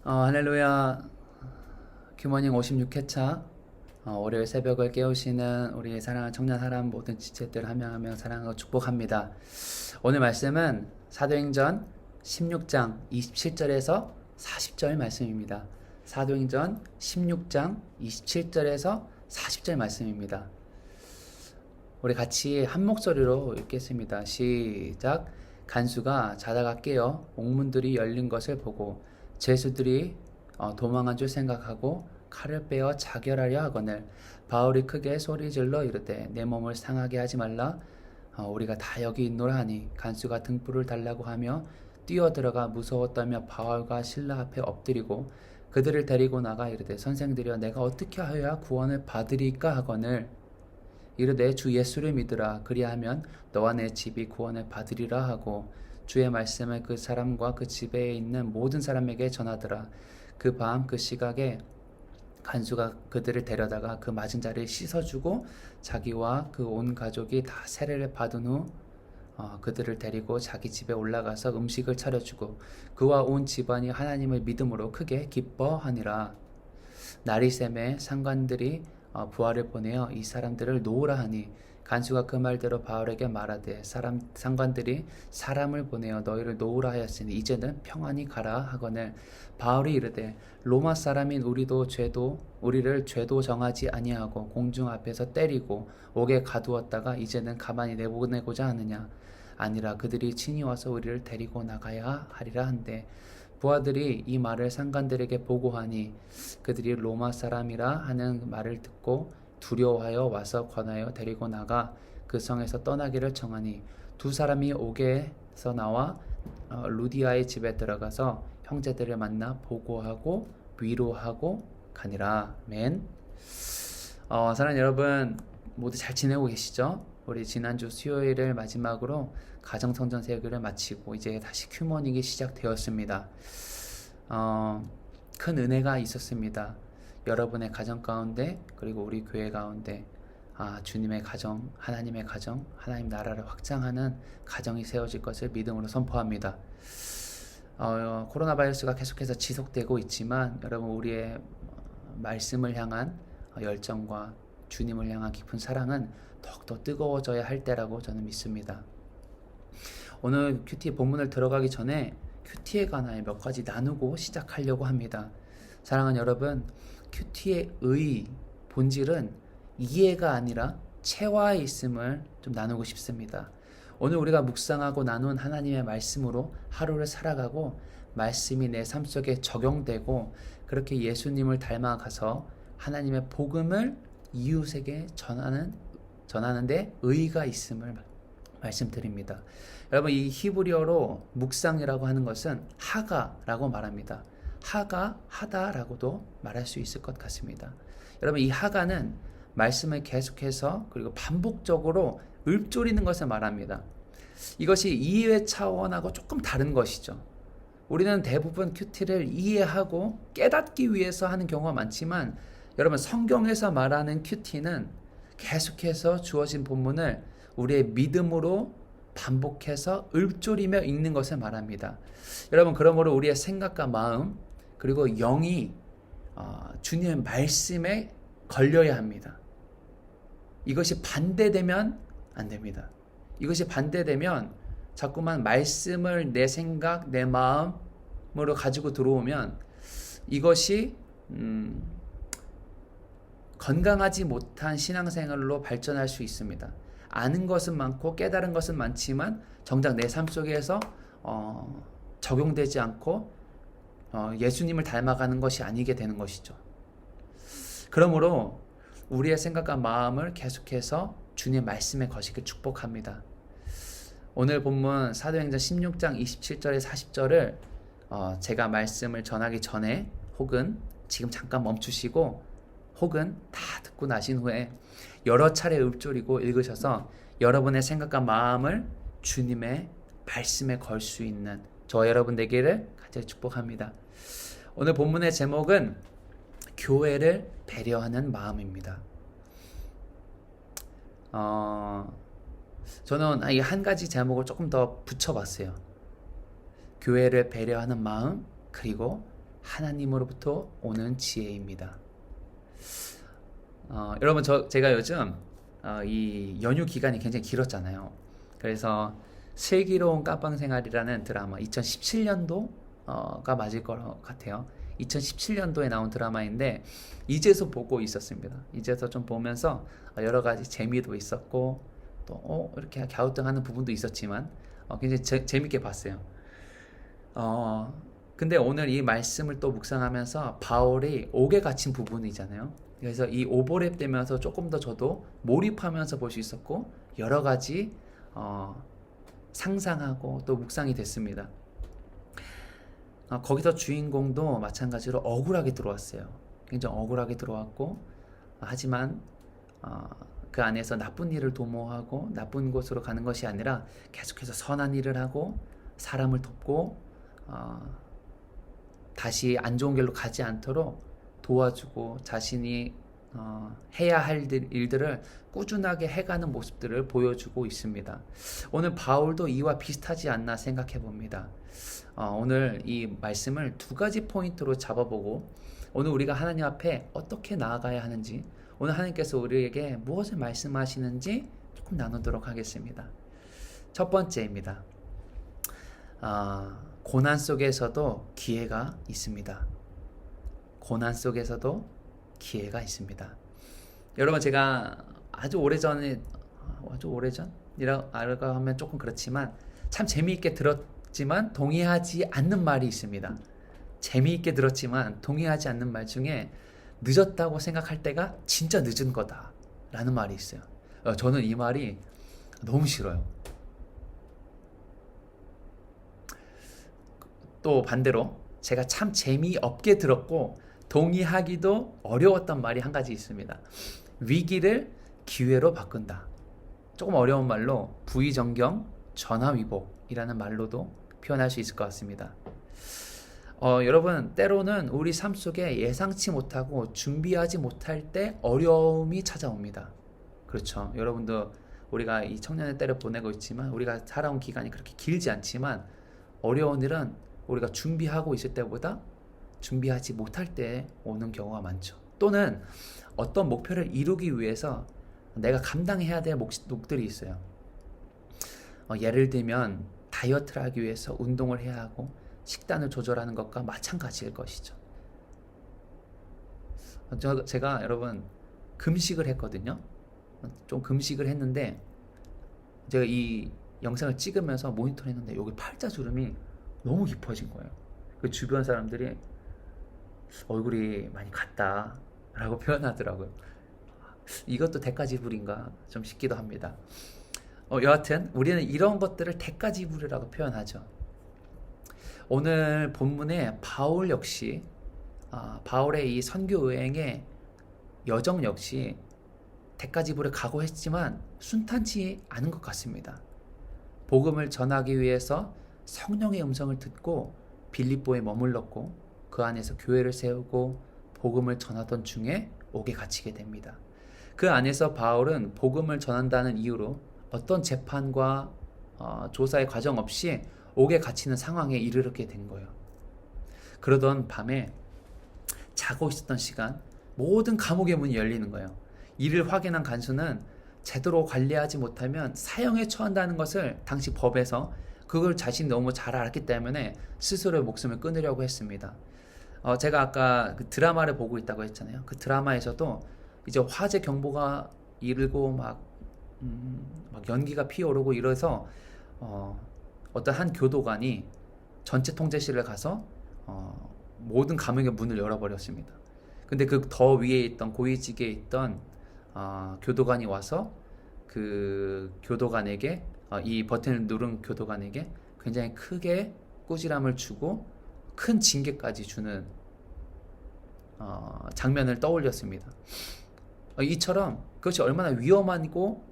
할렐루야. 큐머닝 56회차. 월요일 새벽을 깨우시는 우리 사랑하는 청년 사람 모든 지체들 한 명 한 명 사랑하고 축복합니다. 오늘 말씀은 사도행전 16장 27절에서 40절 말씀입니다. 사도행전 16장 27절에서 40절 말씀입니다. 우리 같이 한 목소리로 읽겠습니다. 시작. 간수가 자다가 깨어 옥문들이 열린 것을 보고 죄수들이 도망한 줄 생각하고 칼을 빼어 자결하려 하거늘 바울이 크게 소리질러 이르되 내 몸을 상하게 하지 말라. 우리가 다 여기 있노라 하니 간수가 등불을 달라고 하며 뛰어들어가 무서워 떨며 바울과 실라 앞에 엎드리고 그들을 데리고 나가 이르되 선생들이여 내가 어떻게 하여야 구원을 받으리까 하거늘 이르되 주 예수를 믿으라 그리하면 너와 내 집이 구원을 받으리라 하고 주의 말씀을 그 사람과 그 집에 있는 모든 사람에게 전하더라. 그 밤 그 시각에 간수가 그들을 데려다가 그 맞은 자리를 씻어주고 자기와 그 온 가족이 다 세례를 받은 후 그들을 데리고 자기 집에 올라가서 음식을 차려주고 그와 온 집안이 하나님을 믿음으로 크게 기뻐하니라. 날이 새매 상관들이 부하를 보내어 이 사람들을 놓으라 하니 간수가 그 말대로 바울에게 말하되 상관들이 사람을 보내어 너희를 놓으라 하였으니 이제는 평안히 가라 하거늘 바울이 이르되 로마 사람인 우리를 죄도 정하지 아니하고 공중 앞에서 때리고 옥에 가두었다가 이제는 가만히 내보내고자 하느냐. 아니라 그들이 친히 와서 우리를 데리고 나가야 하리라 한데 부하들이 이 말을 상관들에게 보고하니 그들이 로마 사람이라 하는 말을 듣고 두려워하여 와서 권하여 데리고 나가 그 성에서 떠나기를 청하니 두 사람이 옥에서 나와 루디아의 집에 들어가서 형제들을 만나 보고하고 위로하고 가니라. 아멘. 사랑하는 여러분 모두 잘 지내고 계시죠? 우리 지난주 수요일을 마지막으로 가정성전 세교를 마치고 이제 다시 큐머닝이 시작되었습니다. 큰 은혜가 있었습니다. 여러분의 가정 가운데 그리고 우리 교회 가운데 주님의 가정, 하나님의 가정, 하나님 나라를 확장하는 가정이 세워질 것을 믿음으로 선포합니다. 코로나 바이러스가 계속해서 지속되고 있지만 여러분 우리의 말씀을 향한 열정과 주님을 향한 깊은 사랑은 더욱더 뜨거워져야 할 때라고 저는 믿습니다. 오늘 큐티 본문을 들어가기 전에 큐티에 관하여 몇 가지 나누고 시작하려고 합니다. 사랑하는 여러분, 큐티의 본질은 이해가 아니라 체화에 있음을 좀 나누고 싶습니다. 오늘 우리가 묵상하고 나눈 하나님의 말씀으로 하루를 살아가고 말씀이 내 삶 속에 적용되고 그렇게 예수님을 닮아가서 하나님의 복음을 이웃에게 전하는데 의의가 있음을 말씀드립니다. 여러분 이 히브리어로 묵상이라고 하는 것은 하가라고 말합니다. 하가, 하다라고도 말할 수 있을 것 같습니다. 여러분 이 하가는 말씀을 계속해서 그리고 반복적으로 읊조리는 것을 말합니다. 이것이 이해 차원하고 조금 다른 것이죠. 우리는 대부분 큐티를 이해하고 깨닫기 위해서 하는 경우가 많지만 여러분 성경에서 말하는 큐티는 계속해서 주어진 본문을 우리의 믿음으로 반복해서 읊조리며 읽는 것을 말합니다. 여러분 그러므로 우리의 생각과 마음 그리고 영이 주님의 말씀에 걸려야 합니다. 이것이 반대되면 안 됩니다. 이것이 반대되면 자꾸만 말씀을 내 생각, 내 마음으로 가지고 들어오면 이것이 건강하지 못한 신앙생활로 발전할 수 있습니다. 아는 것은 많고 깨달은 것은 많지만 정작 내 삶 속에서 적용되지 않고 예수님을 닮아가는 것이 아니게 되는 것이죠. 그러므로 우리의 생각과 마음을 계속해서 주님의 말씀에 거시길 축복합니다. 오늘 본문 사도행전 16장 27절에 40절을 제가 말씀을 전하기 전에 혹은 지금 잠깐 멈추시고 혹은 다 듣고 나신 후에 여러 차례 읊조리고 읽으셔서 여러분의 생각과 마음을 주님의 말씀에 걸 수 있는 저 여러분 되기를 간절히 축복합니다. 오늘 본문의 제목은 교회를 배려하는 마음입니다. 저는 이 한 가지 제목을 조금 더 붙여봤어요. 교회를 배려하는 마음 그리고 하나님으로부터 오는 지혜입니다. 여러분 제가 요즘 이 연휴 기간이 굉장히 길었잖아요. 그래서 슬기로운 깜빵생활이라는 드라마 2017년도가 맞을 것 같아요. 2017년도에 나온 드라마인데 이제서 보고 있었습니다. 이제서 좀 보면서 여러 가지 재미도 있었고 또 이렇게 갸우뚱하는 부분도 있었지만 굉장히 재밌게 봤어요. 근데 오늘 이 말씀을 또 묵상하면서 바울이 옥에 갇힌 부분이잖아요. 그래서 이 오버랩 되면서 조금 더 저도 몰입하면서 볼 수 있었고 여러 가지 상상하고 또 묵상이 됐습니다. 거기서 주인공도 마찬가지로 억울하게 들어왔어요. 굉장히 억울하게 들어왔고 하지만 그 안에서 나쁜 일을 도모하고 나쁜 곳으로 가는 것이 아니라 계속해서 선한 일을 하고 사람을 돕고 다시 안 좋은 길로 가지 않도록 도와주고 자신이 해야 할 일들을 꾸준하게 해가는 모습들을 보여주고 있습니다. 오늘 바울도 이와 비슷하지 않나 생각해 봅니다. 오늘 이 말씀을 두 가지 포인트로 잡아보고 오늘 우리가 하나님 앞에 어떻게 나아가야 하는지 오늘 하나님께서 우리에게 무엇을 말씀하시는지 조금 나누도록 하겠습니다. 첫 번째입니다. 고난 속에서도 기회가 있습니다. 고난 속에서도 기회가 있습니다. 여러분 제가 아주 오래전이라고 하면 조금 그렇지만 참 재미있게 들었지만 동의하지 않는 말이 있습니다. 재미있게 들었지만 동의하지 않는 말 중에 늦었다고 생각할 때가 진짜 늦은 거다 라는 말이 있어요. 저는 이 말이 너무 싫어요. 또 반대로 제가 참 재미없게 들었고 동의하기도 어려웠던 말이 한 가지 있습니다. 위기를 기회로 바꾼다. 조금 어려운 말로 부의정경 전화위복이라는 말로도 표현할 수 있을 것 같습니다. 여러분 때로는 우리 삶 속에 예상치 못하고 준비하지 못할 때 어려움이 찾아옵니다. 그렇죠. 여러분도 우리가 이 청년의 때를 보내고 있지만 우리가 살아온 기간이 그렇게 길지 않지만 어려운 일은 우리가 준비하고 있을 때보다 준비하지 못할 때 오는 경우가 많죠. 또는 어떤 목표를 이루기 위해서 내가 감당해야 될 몫들이 있어요. 예를 들면 다이어트를 하기 위해서 운동을 해야 하고 식단을 조절하는 것과 마찬가지일 것이죠. 제가 여러분 금식을 했거든요. 좀 금식을 했는데 제가 이 영상을 찍으면서 모니터를 했는데 여기 팔자주름이 너무 깊어진 거예요. 그 주변 사람들이 얼굴이 많이 갔다 라고 표현하더라고요. 이것도 대가지불인가 좀 싶기도 합니다. 여하튼 우리는 이런 것들을 대가지불이라고 표현하죠. 오늘 본문에 바울 역시 바울의 이 선교 여행의 여정 역시 대가지불에 각오했지만 순탄치 않은 것 같습니다. 복음을 전하기 위해서 성령의 음성을 듣고 빌립보에 머물렀고 그 안에서 교회를 세우고 복음을 전하던 중에 옥에 갇히게 됩니다. 그 안에서 바울은 복음을 전한다는 이유로 어떤 재판과 조사의 과정 없이 옥에 갇히는 상황에 이르게 된 거예요. 그러던 밤에 자고 있었던 시간 모든 감옥의 문이 열리는 거예요. 이를 확인한 간수는 제대로 관리하지 못하면 사형에 처한다는 것을 당시 법에서 그걸 자신이 너무 잘 알았기 때문에 스스로의 목숨을 끊으려고 했습니다. 제가 아까 그 드라마를 보고 있다고 했잖아요. 그 드라마에서도 이제 화재 경보가 이르고 막 연기가 피어오르고 이래서 어떤 한 교도관이 전체 통제실을 가서 모든 감옥의 문을 열어버렸습니다. 근데 그 더 위에 있던 고위직에 있던 교도관이 와서 그 교도관에게 이 버튼을 누른 교도관에게 굉장히 크게 꾸지람을 주고 큰 징계까지 주는 장면을 떠올렸습니다. 이처럼 그것이 얼마나 위험하고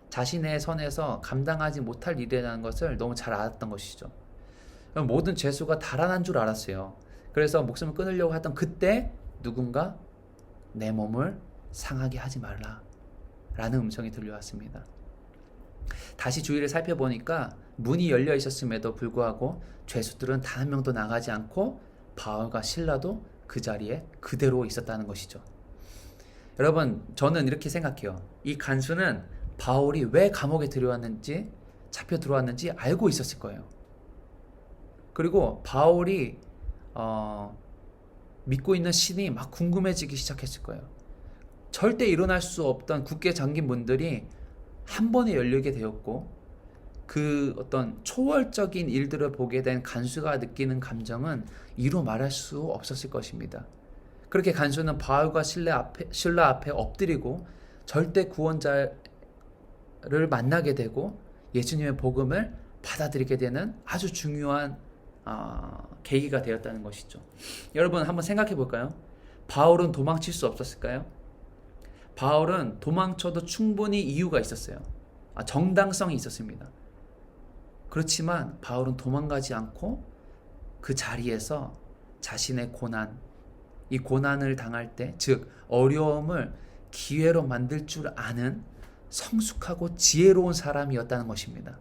자신의 선에서 감당하지 못할 일이라는 것을 너무 잘 알았던 것이죠. 모든 죄수가 달아난 줄 알았어요. 그래서 목숨을 끊으려고 했던 그때 누군가 내 몸을 상하게 하지 말라 라는 음성이 들려왔습니다. 다시 주위를 살펴보니까 문이 열려 있었음에도 불구하고 죄수들은 단 한 명도 나가지 않고 바울과 실라도 그 자리에 그대로 있었다는 것이죠. 여러분, 저는 이렇게 생각해요. 이 간수는 바울이 왜 감옥에 들어왔는지, 잡혀 들어왔는지 알고 있었을 거예요. 그리고 바울이 믿고 있는 신이 막 궁금해지기 시작했을 거예요. 절대 일어날 수 없던 굳게 잠긴 문들이 한 번에 열리게 되었고, 그 어떤 초월적인 일들을 보게 된 간수가 느끼는 감정은 이루 말할 수 없었을 것입니다. 그렇게 간수는 바울과 실라 앞에 엎드리고 절대 구원자를 만나게 되고 예수님의 복음을 받아들이게 되는 아주 중요한 계기가 되었다는 것이죠. 여러분, 한번 생각해 볼까요? 바울은 도망칠 수 없었을까요? 바울은 도망쳐도 충분히 이유가 있었어요. 정당성이 있었습니다. 그렇지만 바울은 도망가지 않고 그 자리에서 자신의 고난, 이 고난을 당할 때, 즉 어려움을 기회로 만들 줄 아는 성숙하고 지혜로운 사람이었다는 것입니다.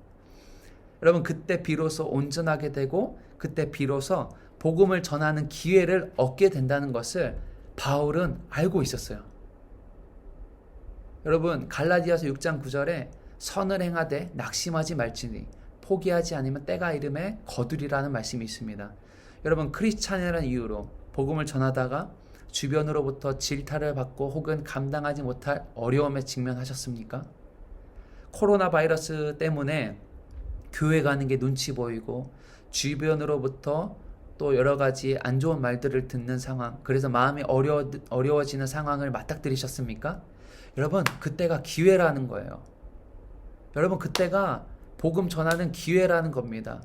여러분, 그때 비로소 온전하게 되고 그때 비로소 복음을 전하는 기회를 얻게 된다는 것을 바울은 알고 있었어요. 여러분, 갈라디아서 6장 9절에 선을 행하되 낙심하지 말지니 포기하지 않으면 때가 이름에 거두리라는 말씀이 있습니다. 여러분, 크리스찬이라는 이유로 복음을 전하다가 주변으로부터 질타를 받고 혹은 감당하지 못할 어려움에 직면하셨습니까? 코로나 바이러스 때문에 교회 가는 게 눈치 보이고 주변으로부터 또 여러 가지 안 좋은 말들을 듣는 상황, 그래서 마음이 어려워지는 상황을 맞닥뜨리셨습니까? 여러분, 그때가 기회라는 거예요. 여러분, 그때가 복음 전하는 기회라는 겁니다.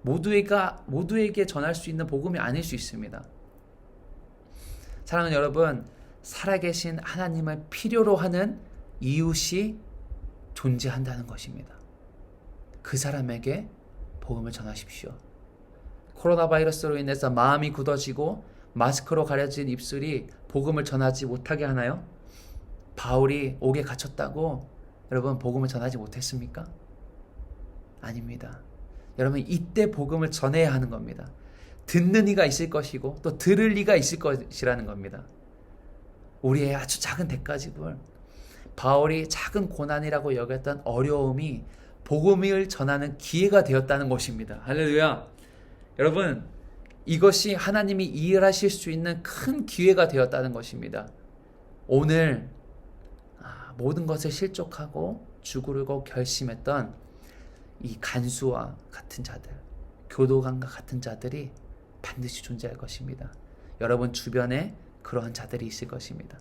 모두에게 전할 수 있는 복음이 아닐 수 있습니다. 사랑하는 여러분, 살아계신 하나님을 필요로 하는 이웃이 존재한다는 것입니다. 그 사람에게 복음을 전하십시오. 코로나 바이러스로 인해서 마음이 굳어지고 마스크로 가려진 입술이 복음을 전하지 못하게 하나요? 바울이 옥에 갇혔다고 여러분 복음을 전하지 못했습니까? 아닙니다. 여러분, 이때 복음을 전해야 하는 겁니다. 듣는 이가 있을 것이고 또 들을 이가 있을 것이라는 겁니다. 우리의 아주 작은 대가집을 바울이 작은 고난이라고 여겼던 어려움이 복음을 전하는 기회가 되었다는 것입니다. 할렐루야. 여러분, 이것이 하나님이 일하실 수 있는 큰 기회가 되었다는 것입니다. 오늘 모든 것을 실족하고 죽으려고 결심했던 이 간수와 같은 자들, 교도관과 같은 자들이 반드시 존재할 것입니다. 여러분 주변에 그러한 자들이 있을 것입니다.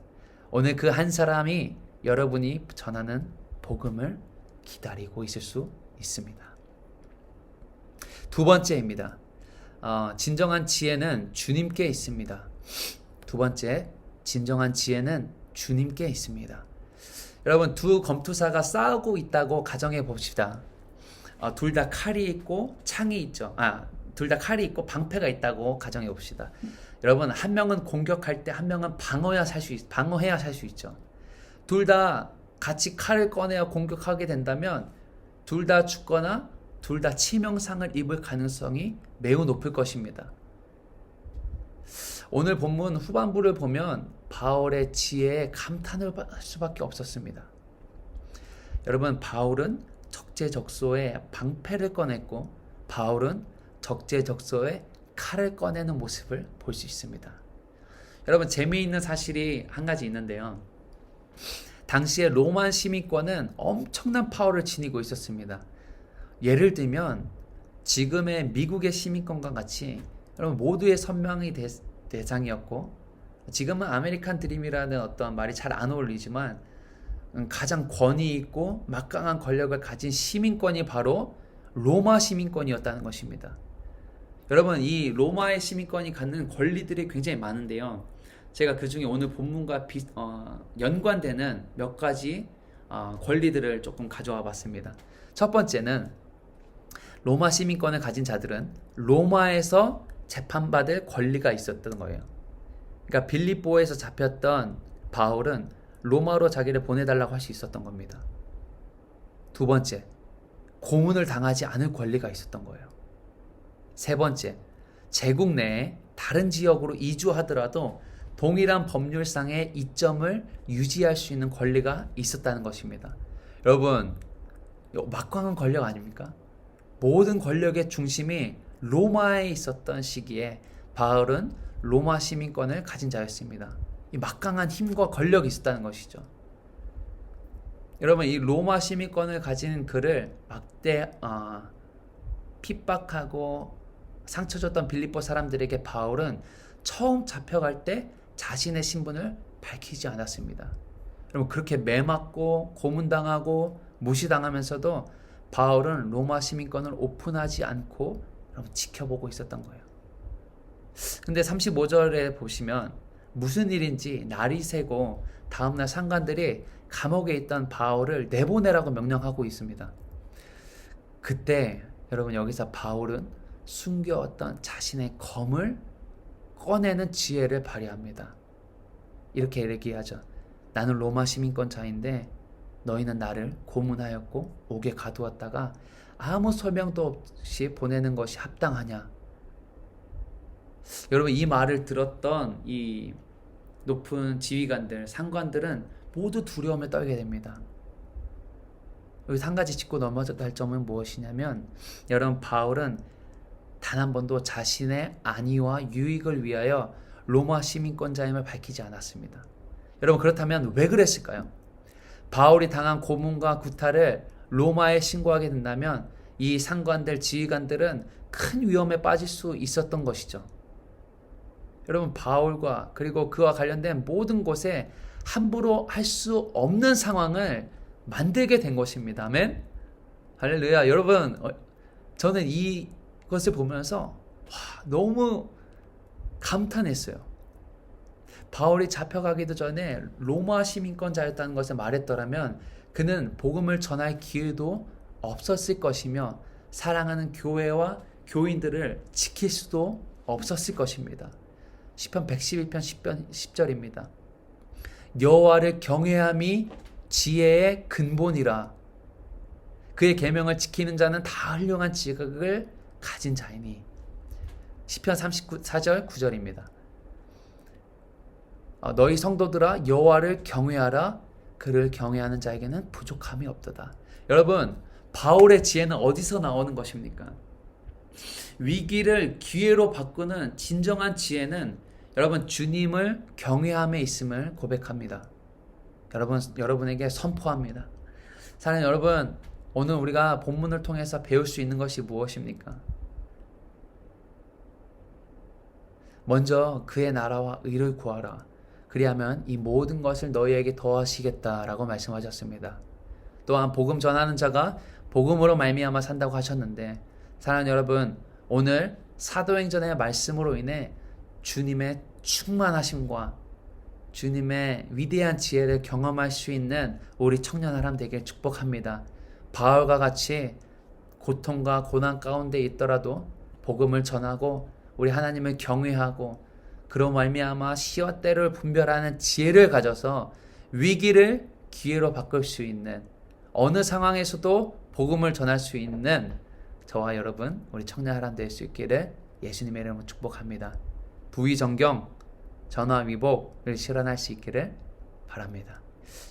오늘 그 한 사람이 여러분이 전하는 복음을 기다리고 있을 수 있습니다. 두 번째입니다. 진정한 지혜는 주님께 있습니다. 두 번째, 진정한 지혜는 주님께 있습니다. 여러분, 두 검투사가 싸우고 있다고 가정해 봅시다. 둘 다 칼이 있고 창이 있죠. 둘 다 칼이 있고 방패가 있다고 가정해 봅시다. 여러분, 한 명은 공격할 때 한 명은 방어해야 살 수 있죠. 둘 다 같이 칼을 꺼내어 공격하게 된다면 둘 다 죽거나 둘 다 치명상을 입을 가능성이 매우 높을 것입니다. 오늘 본문 후반부를 보면 바울의 지혜에 감탄을 할 수밖에 없었습니다. 여러분, 바울은 적재적소에 방패를 꺼냈고 바울은 적재적소에 칼을 꺼내는 모습을 볼 수 있습니다. 여러분, 재미있는 사실이 한 가지 있는데요. 당시에 로마 시민권은 엄청난 파워를 지니고 있었습니다. 예를 들면 지금의 미국의 시민권과 같이 여러분 모두의 선망의 대상이었고, 지금은 아메리칸 드림이라는 어떤 말이 잘 안 어울리지만 가장 권위 있고 막강한 권력을 가진 시민권이 바로 로마 시민권이었다는 것입니다. 여러분, 이 로마의 시민권이 갖는 권리들이 굉장히 많은데요. 제가 그 중에 오늘 본문과 연관되는 몇 가지 권리들을 조금 가져와 봤습니다. 첫 번째는 로마 시민권을 가진 자들은 로마에서 재판받을 권리가 있었던 거예요. 그러니까 빌립보에서 잡혔던 바울은 로마로 자기를 보내달라고 할 수 있었던 겁니다. 두 번째, 고문을 당하지 않을 권리가 있었던 거예요. 세 번째, 제국 내에 다른 지역으로 이주하더라도 동일한 법률상의 이점을 유지할 수 있는 권리가 있었다는 것입니다. 여러분, 막강한 권력 아닙니까? 모든 권력의 중심이 로마에 있었던 시기에 바울은 로마 시민권을 가진 자였습니다. 이 막강한 힘과 권력이 있었다는 것이죠. 여러분, 이 로마 시민권을 가진 그를 핍박하고 상처 줬던 빌립보 사람들에게 바울은 처음 잡혀갈 때 자신의 신분을 밝히지 않았습니다. 여러분, 그렇게 매맞고 고문당하고 무시당하면서도 바울은 로마 시민권을 오픈하지 않고 여러분 지켜보고 있었던 거예요. 근데 35절에 보시면 무슨 일인지 날이 새고 다음날 상관들이 감옥에 있던 바울을 내보내라고 명령하고 있습니다. 그때 여러분, 여기서 바울은 숨겨왔던 자신의 검을 꺼내는 지혜를 발휘합니다. 이렇게 얘기하죠. 나는 로마 시민권자인데 너희는 나를 고문하였고 옥에 가두었다가 아무 설명도 없이 보내는 것이 합당하냐? 여러분, 이 말을 들었던 이 높은 지휘관들, 상관들은 모두 두려움에 떨게 됩니다. 여기서 한 가지 짚고 넘어졌다 할 점은 무엇이냐면, 여러분, 바울은 단 한 번도 자신의 안위와 유익을 위하여 로마 시민권자임을 밝히지 않았습니다. 여러분, 그렇다면 왜 그랬을까요? 바울이 당한 고문과 구타를 로마에 신고하게 된다면 이 상관들, 지휘관들은 큰 위험에 빠질 수 있었던 것이죠. 여러분, 바울과 그리고 그와 관련된 모든 곳에 함부로 할 수 없는 상황을 만들게 된 것입니다. 아멘? 할렐루야. 여러분, 저는 이것을 보면서 너무 감탄했어요. 바울이 잡혀가기도 전에 로마 시민권자였다는 것을 말했더라면 그는 복음을 전할 기회도 없었을 것이며 사랑하는 교회와 교인들을 지킬 수도 없었을 것입니다. 시편 111편 10절입니다. 여호와를 경외함이 지혜의 근본이라. 그의 계명을 지키는 자는 다 훌륭한 지각을 가진 자이니. 시편 34절 9절입니다. 너희 성도들아 여호와를 경외하라. 그를 경외하는 자에게는 부족함이 없도다. 여러분, 바울의 지혜는 어디서 나오는 것입니까? 위기를 기회로 바꾸는 진정한 지혜는 여러분, 주님을 경외함에 있음을 고백합니다. 여러분에게 선포합니다. 사랑하는 여러분, 오늘 우리가 본문을 통해서 배울 수 있는 것이 무엇입니까? 먼저 그의 나라와 의를 구하라. 그리하면 이 모든 것을 너희에게 더하시겠다라고 말씀하셨습니다. 또한 복음 전하는 자가 복음으로 말미암아 산다고 하셨는데, 사랑하는 여러분, 오늘 사도행전의 말씀으로 인해 주님의 충만하심과 주님의 위대한 지혜를 경험할 수 있는 우리 청년 사람 되길 축복합니다. 바울과 같이 고통과 고난 가운데 있더라도 복음을 전하고 우리 하나님을 경외하고 그로 말미암아 시와 때를 분별하는 지혜를 가져서 위기를 기회로 바꿀 수 있는, 어느 상황에서도 복음을 전할 수 있는 저와 여러분, 우리 청년 사람 될 수 있기를 예수님의 이름으로 축복합니다. 부의정경, 전화위복을 실현할 수 있기를 바랍니다.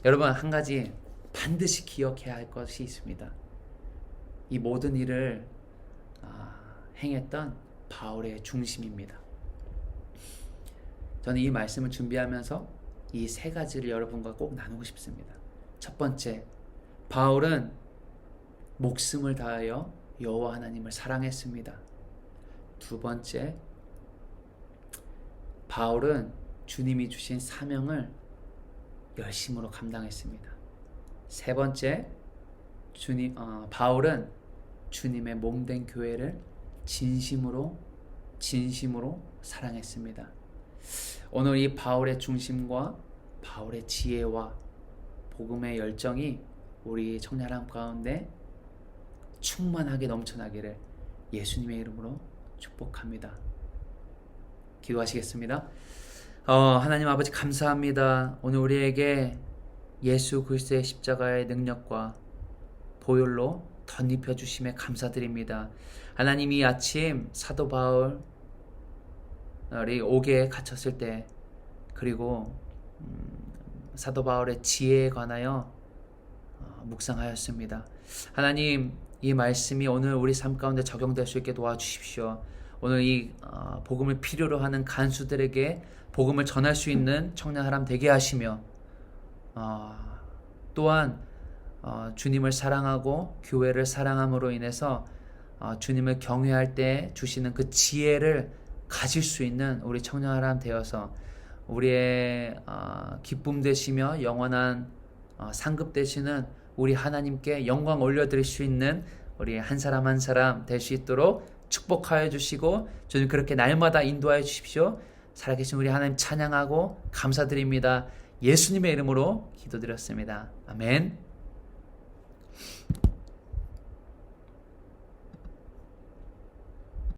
여러분, 한 가지 반드시 기억해야 할 것이 있습니다. 이 모든 일을 행했던 바울의 중심입니다. 저는 이 말씀을 준비하면서 이 세 가지를 여러분과 꼭 나누고 싶습니다. 첫 번째, 바울은 목숨을 다하여 여호와 하나님을 사랑했습니다. 두 번째, 바울은 주님이 주신 사명을 열심으로 감당했습니다. 세 번째, 바울은 주님의 몸된 교회를 진심으로 사랑했습니다. 오늘 이 바울의 중심과 바울의 지혜와 복음의 열정이 우리 청년람 가운데 충만하게 넘쳐나기를 예수님의 이름으로 축복합니다. 기도하시겠습니다. 하나님 아버지, 감사합니다. 오늘 우리에게 예수 그리스도의 십자가의 능력과 보혈로 덧입혀 주심에 감사드립니다. 하나님, 이 아침 사도 바울 옥에 갇혔을 때, 그리고 사도 바울의 지혜에 관하여 묵상하였습니다. 하나님, 이 말씀이 오늘 우리 삶 가운데 적용될 수 있게 도와주십시오. 오늘 이 복음을 필요로 하는 간수들에게 복음을 전할 수 있는 청년 사람 되게 하시며, 또한 주님을 사랑하고 교회를 사랑함으로 인해서 주님을 경외할 때 주시는 그 지혜를 가질 수 있는 우리 청년 사람 되어서 우리의 기쁨 되시며 영원한 상급 되시는 우리 하나님께 영광 올려드릴 수 있는 우리 한 사람 한 사람 될 수 있도록 축복하여 주시고, 주님 그렇게 날마다 인도하여 주십시오. 살아계신 우리 하나님 찬양하고 감사드립니다. 예수님의 이름으로 기도드렸습니다. 아멘.